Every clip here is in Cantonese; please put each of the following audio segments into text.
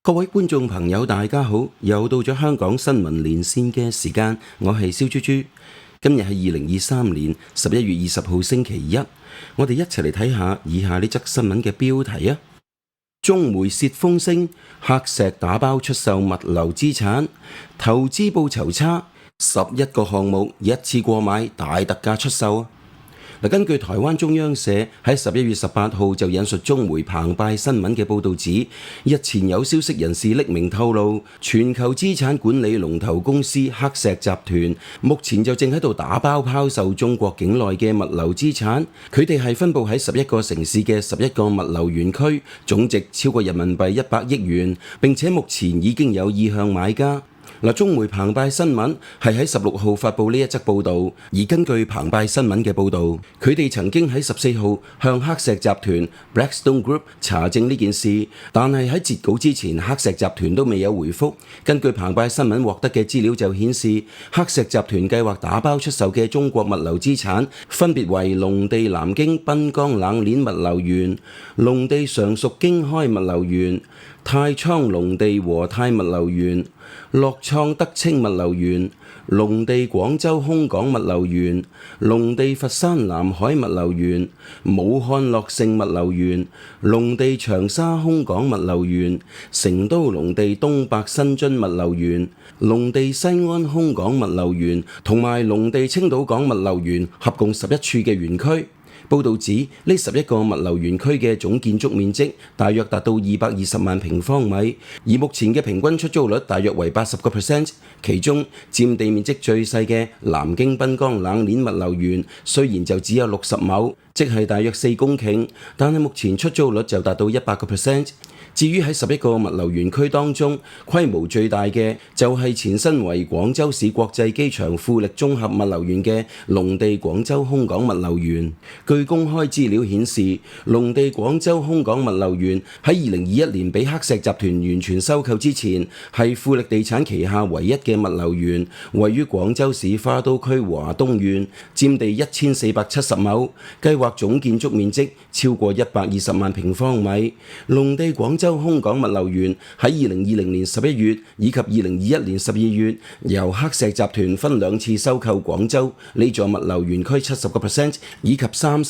各位觀眾朋友，大家好！又到咗香港新聞連線嘅時間，我係蕭豬豬。今日係2023年11月20號星期一，我哋一齊嚟睇下以下呢則新聞嘅標題啊！中媒泄風聲，黑石打包出售物流資產，投資報酬差，11個項目一次過買，大特價出售啊！根據台灣中央社喺11月18號就引述中媒澎湃新聞嘅報導指，日前有消息人士匿名透露，全球資產管理龍頭公司黑石集團目前就正喺度打包拋售中國境內嘅物流資產。佢哋係分佈喺11個城市嘅11個物流園區，總值超過人民幣100億元，並且目前已經有意向買家。中媒澎湃新聞係喺16號發布呢一則報導，而根據澎湃新聞嘅報導，佢哋曾經喺14號向黑石集團 Blackstone Group 查證呢件事，但係喺截稿之前，黑石集團都未有回覆。根據澎湃新聞獲得嘅資料就顯示，黑石集團計劃打包出售嘅中國物流資產分別為龍地南京濱江冷鏈物流園、龍地常熟京開物流園、太倉龍地和泰物流園、樂創德清物流園、龍地廣州空港物流園、龍地佛山南海物流園、武漢樂盛物流園、龍地長沙空港物流園、成都龍地東百新津物流園、龍地西安空港物流園同埋龍地青島港物流園，合共11處嘅園區。報導指呢11個物流園區嘅總建築面積大約達到220萬平方米，而目前嘅平均出租率大約為80%，其中佔地面積最細嘅南京濱江冷鏈物流園雖然就只有60畝，即係大約4公頃，但係目前出租率就達到100%。至於喺11個物流園區當中，規模最大嘅就係前身為廣州市國際機場富力綜合物流園嘅龍地廣州空港物流園。據公開資料顯示，龍地廣州空港物流園喺2021年被黑石集團完全收購之前，係富力地產旗下唯一嘅物流園，位於廣州市花都區華東縣，佔地1470畝，計劃總建築面積超過120萬平方米。龍地廣州空港物流園喺2020年11月以及2021年12月，由黑石集團分兩次收購廣州呢座物流園區70% 以及30%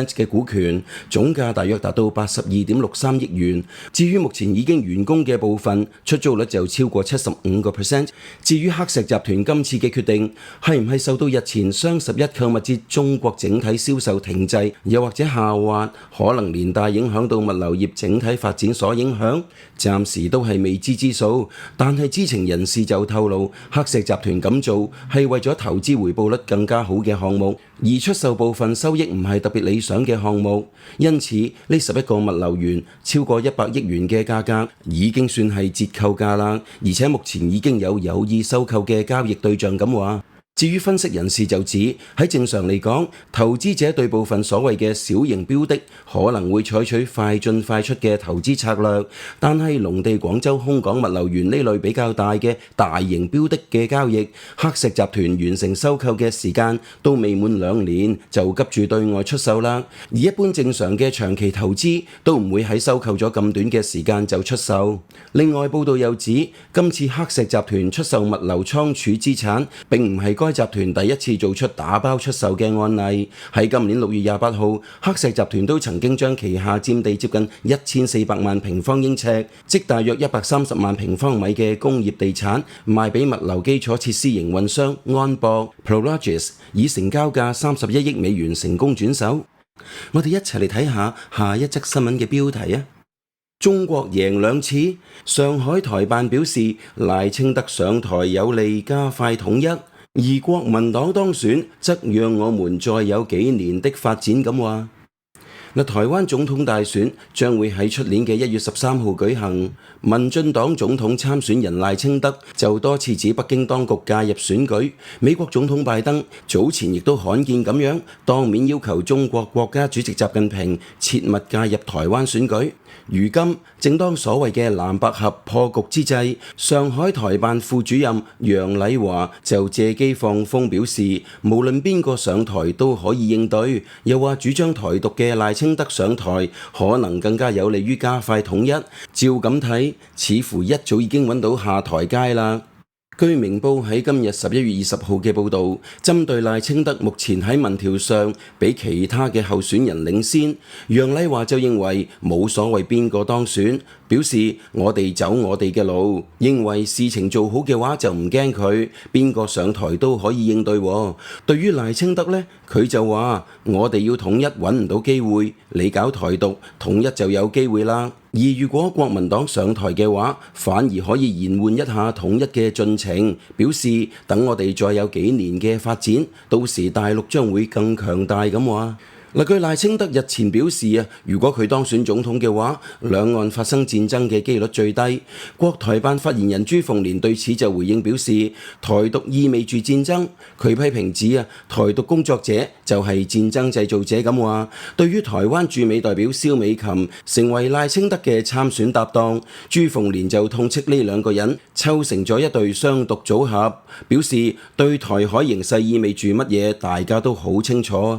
嘅股權，總價大約達到82.63億元。至於目前已經完工嘅部分，出租率就超過75%。至於黑石集團今次嘅決定係唔係受到日前雙11購物節中國整體銷售停滯，又或者下滑，可能連帶影響到物流業整體發展所影響，暫時都係未知之數。但係知情人士就透露，黑石集團咁做係為咗投資回報率更加好嘅項目，而出售部分收益唔係特別理想嘅項目，因此呢11個物流園超過100億元嘅價格已經算係折扣價啦，而且目前已經有意收購嘅交易對象咁話。至於分析人士就指，喺正常嚟講，投資者對部分所謂嘅小型標的可能會採取快進快出嘅投資策略，但係龍地廣州空港物流園呢類比較大嘅大型標的嘅交易，黑石集團完成收購嘅時間都未滿2年，就急住對外出售啦。而一般正常嘅長期投資都唔會喺收購咗咁短嘅時間就出售。另外報道又指，今次黑石集團出售物流倉儲資產並唔係該集團第一次做出打包出售嘅案例。喺今年6月28號，黑石集團都曾經將旗下佔地接近1400萬平方英尺，即大約130萬平方米嘅工業地產賣俾物流基礎設施營運商安博 Prologis， 以成交價31億美元成功轉手。我哋一齊嚟睇下下一則新聞嘅標題啊！中國贏2次，上海台辦表示賴清德上台有利加快統一，而國民黨當選則讓我們再有幾年的發展咁話。台灣總統大選將會喺出年嘅1月13號舉行。民進黨總統參選人賴清德就多次指北京當局介入選舉。美國總統拜登早前亦都罕見咁樣當面要求中國國家主席習近平切勿介入台灣選舉。如今正當所謂嘅藍白合破局之際，上海台辦副主任楊禮華就借機放風表示，無論邊個上台都可以應對，又話主張台獨嘅賴清清德上台，可能更加有利於加快統一。照咁睇，似乎一早已經揾到下台階啦。據明報喺今日11月20號嘅報導，針對賴清德目前喺民調上比其他嘅候選人領先，楊麗華就認為冇所謂邊個當選，表示我哋走我哋嘅路，認為事情做好嘅話就唔驚佢，邊個上台都可以應對。對於賴清德呢，佢就話我哋要統一揾唔到機會，你搞台獨，統一就有機會啦。而如果國民黨上台嘅話，反而可以延緩一下統一嘅進程，表示等我哋再有幾年嘅發展，到時大陸將會更強大咁話。據賴清德日前表示啊，如果佢當選總統嘅話，兩岸發生戰爭嘅機率最低。國台辦發言人朱鳳蓮對此就回應表示，台獨意味住戰爭，佢批評指啊，台獨工作者就係戰爭製造者咁話。對於台灣駐美代表蕭美琴成為賴清德嘅參選搭檔，朱鳳蓮就痛斥呢兩個人湊成咗一對雙獨組合，表示對台海形勢意味住乜嘢，大家都好清楚。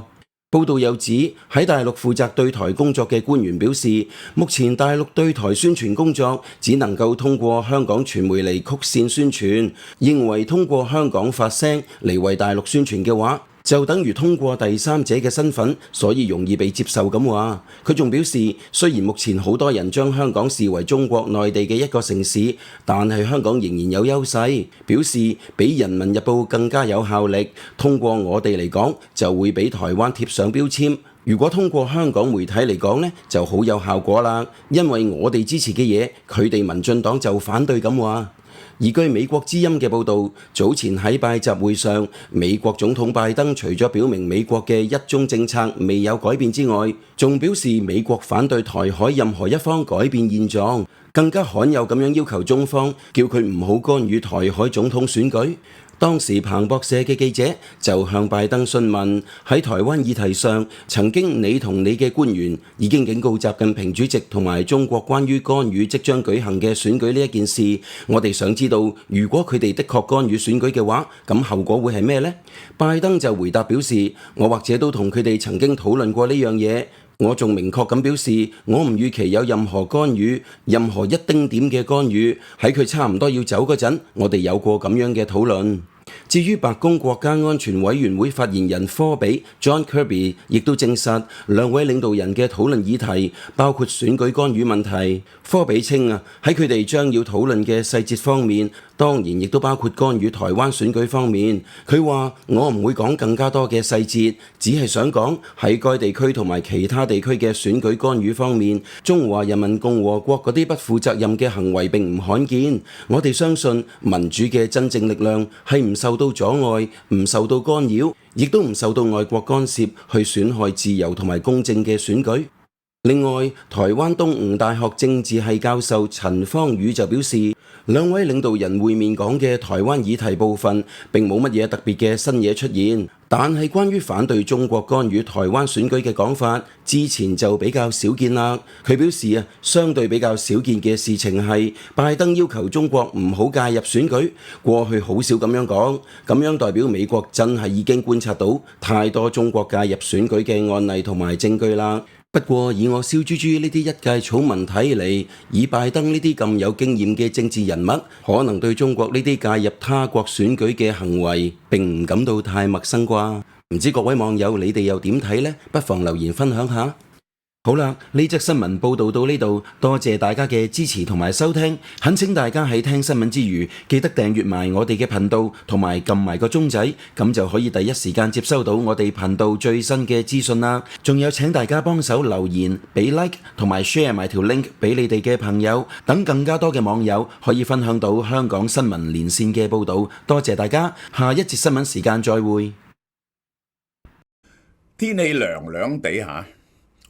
報道又指喺大陸負責對台工作嘅官員表示，目前大陸對台宣傳工作只能夠通過香港傳媒嚟曲線宣傳，認為通過香港發聲嚟為大陸宣傳嘅話，就等於通過第三者嘅身份，所以容易被接受咁話。佢仲表示，雖然目前好多人將香港視為中國內地嘅一個城市，但係香港仍然有優勢，表示比人民日報更加有效力。通過我哋嚟講，就會俾台灣貼上標籤。如果通過香港媒體嚟講呢，就好有效果啦，因為我哋支持嘅嘢，佢哋民進黨就反對咁話。而據美國之音嘅報導，早前喺拜習會上，美國總統拜登除咗表明美國嘅一中政策未有改變之外，仲表示美國反對台海任何一方改變現狀，更加罕有咁樣要求中方叫佢唔好干預台海總統選舉。當時彭博社嘅記者就向拜登詢問，喺台灣議題上，曾經你同你嘅官員已經警告習近平主席同埋中國關於干預即將舉行嘅選舉呢一件事，我哋想知道，如果佢哋的確干預選舉嘅話，咁後果會係咩呢？拜登就回答表示，我或者都同佢哋曾經討論過呢樣嘢。我仲明確咁表示，我唔預期有任何干預，任何一丁點嘅干預。喺佢差唔多要走嗰陣，我哋有過咁樣嘅討論。至於白宮國家安全委員會發言人科比 John Kirby 亦都證實，兩位領導人嘅討論議題包括選舉干預問題。科比稱啊，喺佢哋將要討論嘅細節方面，當然亦都包括干預台灣選舉方面。佢話：我唔會講更加多嘅細節，只係想講喺該地區同埋其他地區嘅選舉干預方面，中華人民共和國嗰啲不負責任嘅行為並唔罕見。我哋相信民主嘅真正力量係唔受到阻礙，唔受到干擾，亦都唔受到外國干涉去損害自由同埋公正嘅選舉。另外，台灣東吳大學政治系教授陳方宇就表示，兩位領導人會面講嘅台灣議題部分並冇乜嘢特別嘅新嘢出現，但係關於反對中國干預台灣選舉嘅講法，之前就比較少見啦。佢表示啊，相對比較少見嘅事情係拜登要求中國唔好介入選舉，過去好少咁樣講，咁樣代表美國真係已經觀察到太多中國介入選舉嘅案例同埋證據啦。不過以我蕭豬豬呢啲一介草民睇嚟，以拜登呢啲咁有經驗嘅政治人物，可能對中國呢啲介入他國選舉嘅行為並唔感到太陌生啩？唔知各位網友你哋又點睇呢？不妨留言分享下。好啦，呢則新聞報道到呢度，多謝大家嘅支持同埋收聽，懇請大家喺聽新聞之餘，記得訂閱埋我哋嘅頻道，同埋撳埋個鐘仔，咁就可以第一時間接收到我哋頻道最新嘅資訊啦。仲有請大家幫手留言、俾 like 同埋 share 埋條 link 俾你哋嘅朋友，等更加多嘅網友可以分享到香港新聞連線嘅報道。多謝大家，下一節新聞時間再會。天氣涼涼地吓，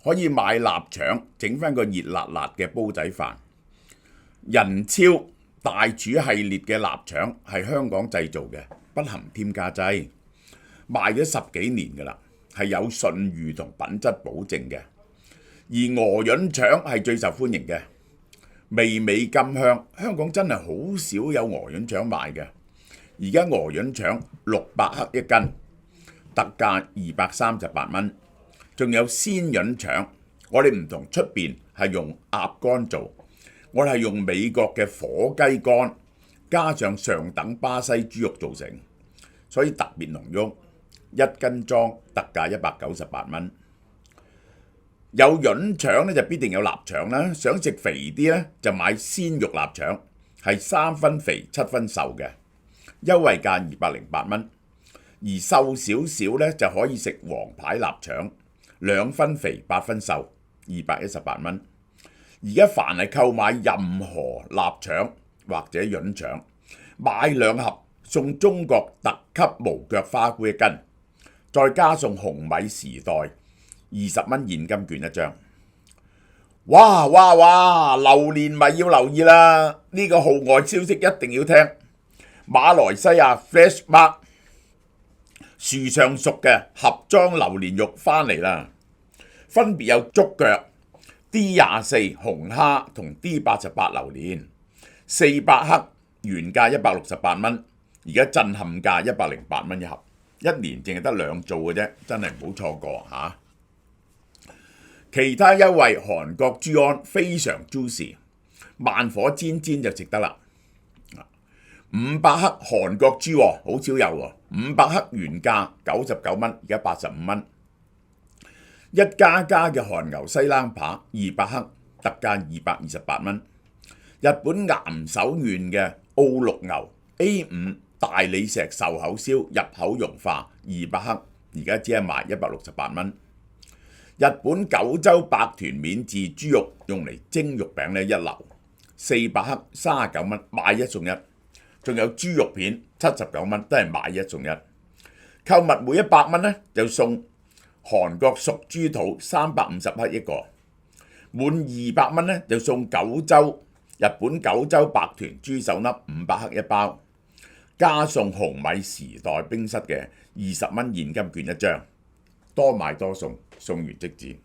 可以買臘腸，整翻個熱辣辣嘅煲仔飯。仁超大廚系列嘅臘腸係香港製造嘅，不含添加劑，賣咗10幾年噶啦，係有信譽同品質保證嘅。而鵝潤腸係最受歡迎嘅，味美甘香，香港真係好少有鵝潤腸賣嘅。而家鵝潤腸600克一斤，特價238蚊。仲有鮮潤腸我哋唔同出邊係用鴨肝做，我哋係用美國嘅火雞肝加上上等巴西豬肉做成，所以特別濃郁。1斤裝特價198蚊。有潤腸咧就必定有臘腸啦，想食肥啲咧就買鮮肉臘腸，係3分肥7分瘦嘅，優惠價208蚊。而瘦少少咧就可以食黃牌臘腸，2分肥8分瘦，218蚊。而家凡係購買任何臘腸或者潤腸，買2盒送中國特級無腳花菇1斤，再加送紅米時代20蚊現金券1張。哇哇哇！榴蓮咪要留意啦，呢個號外消息一定要聽。馬來西亞 Fresh Mark 樹上熟嘅盒裝榴蓮肉返嚟啦，分別有竹腳、D24 紅蝦同 D88 榴蓮，400克原價168蚊，而家震撼價108蚊一盒，一年淨係得2做嘅啫，真係唔好錯過嚇。其他優惠，韓國豬肝非常 juicy， 慢火煎就值得啦。500克韓國豬好少有喎，500克原價99蚊，而家85蚊。1家嘅韓牛西冷扒200克，特價228蚊。日本岩手縣嘅澳綠牛 A5 大理石壽口燒入口融化200克，而家只係賣168蚊。日本九州白豚免治豬肉用嚟蒸肉餅咧一流，400克39蚊，買1送1。仲有豬肉片79蚊，都係買1送1。購物每100蚊咧就送韓國熟豬肚350克一個，滿200蚊咧就送日本九州白豚豬手粒500克一包，加送紅米時代冰室嘅20蚊現金券1張，多買多送，送完即止。